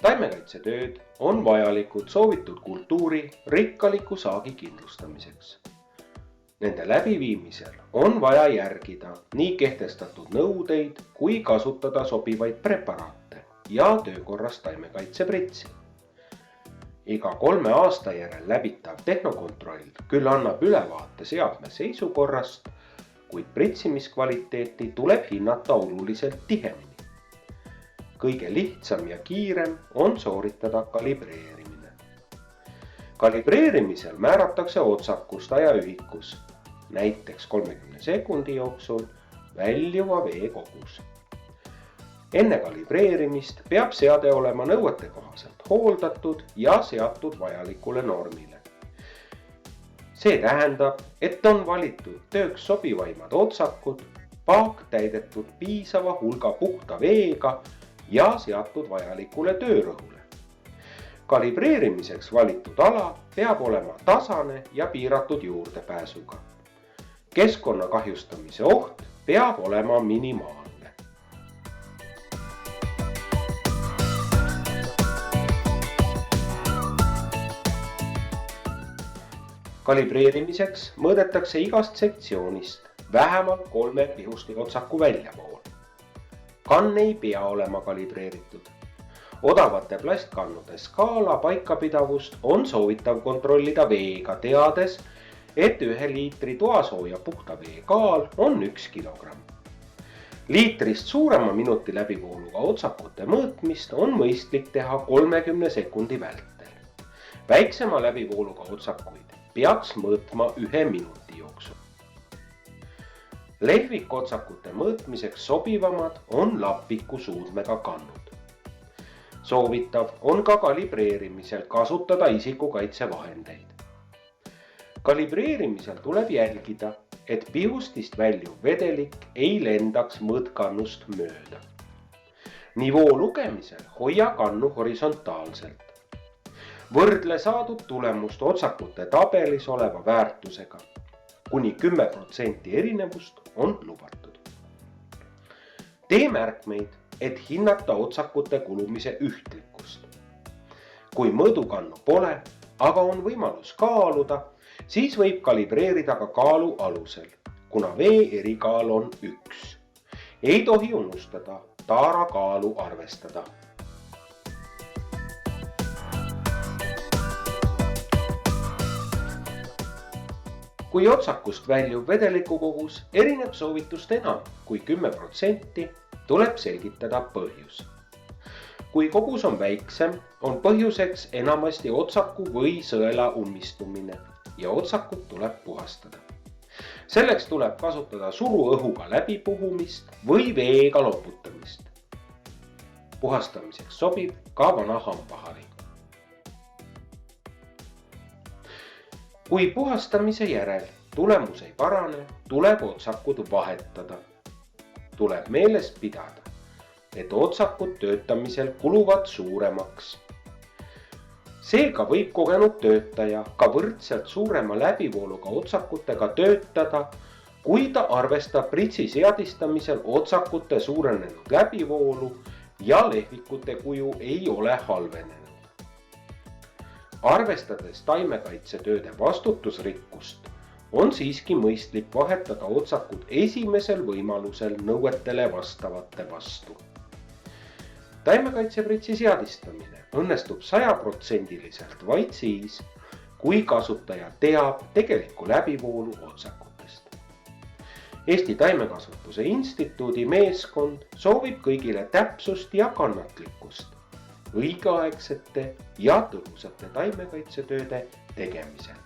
Taimekaitsetööd on vajalikud soovitud kultuuri rikkaliku saagi kindlustamiseks. Nende läbiviimisel on vaja järgida nii kehtestatud nõudeid kui kasutada sobivaid preparaate ja töökorras taimekaitsepritsi. Iga 3 aasta järel läbitav tehnokontroll küll annab ülevaate seadme seisukorrast, kuid pritsimiskvaliteeti tuleb hinnata oluliselt tihemini. Kõige lihtsam ja kiirem on sooritada kalibreerimine. Kalibreerimisel määratakse otsakust ajaühikus, näiteks 30 sekundi jooksul väljuva vee kogus. Enne kalibreerimist peab seade olema nõuetekohaselt hooldatud ja seatud vajalikule normile. See tähendab, et on valitud tööks sobivaimad otsakud, paak täidetud piisava hulga puhta veega ja seatud vajalikule töörõhule. Kalibreerimiseks valitud ala peab olema tasane ja piiratud juurdepääsuga. Keskkonna kahjustamise oht peab olema minimaalne. Kalibreerimiseks mõõdetakse igast sektsioonist vähemalt 3 pihustiga otsaku väljavool. Kann ei pea olema kalibreeritud. Odavate plastkannude skaala paikapidavust on soovitav kontrollida veega, teades, et 1 liitri toasooja puhta vee kaal on 1 kilogramm. Liitrist suurema minuti läbivooluga otsakute mõõtmist on mõistlik teha 30 sekundi vältel. Väiksema läbivooluga otsakuid peaks mõõtma 1 minuti jooksul. Lehvikotsakute mõõtmiseks sobivamad on lapiku suudmega kannud. Soovitav on ka kalibreerimisel kasutada isikukaitsevahendeid. Kalibreerimisel tuleb jälgida, et pihustist väljuv vedelik ei lendaks mõõtkannust mööda. Nivoo lugemisel hoia kannu horisontaalselt. Võrdle saadud tulemust otsakute tabelis oleva väärtusega. Kuni 10% erinevust on lubatud. Tee märkmeid, et hinnata otsakute kulumise ühtlikkust. Kui mõõdukannu pole, aga on võimalus kaaluda, siis võib kalibreerida ka kaalu alusel, kuna vee erikaal on 1. Ei tohi unustada taara kaalu arvestada. Kui otsakust väljub vedeliku kogus erineb soovitust enam kui 10%, tuleb selgitada põhjus. Kui kogus on väiksem, on põhjuseks enamasti otsaku või sõela ummistumine ja otsakut tuleb puhastada. Selleks tuleb kasutada suruõhuga läbipuhumist või veega loputamist. Puhastamiseks sobib ka vana hambahari. Kui puhastamise järel tulemus ei parane, tuleb otsakud vahetada. Tuleb meeles pidada, et otsakud töötamisel kuluvad suuremaks. Seega võib kogenud töötaja ka võrdselt suurema läbivooluga otsakutega töötada, kui ta arvestab pritsi seadistamisel otsakute suurenenud läbivoolu ja lehvikute kuju ei ole halvenenud. Arvestades taimekaitsetööde vastutusrikkust, on siiski mõistlik vahetada otsakud esimesel võimalusel nõuetele vastavate vastu. Taimekaitsepritsi seadistamine õnnestub 100% vaid siis, kui kasutaja teab tegelikku läbivoolu otsakutest. Eesti Taimekasvatuse Instituudi meeskond soovib kõigile täpsust ja kannatlikkust õigeaegsete ja tõhusate taimekaitsetööde tegemisel.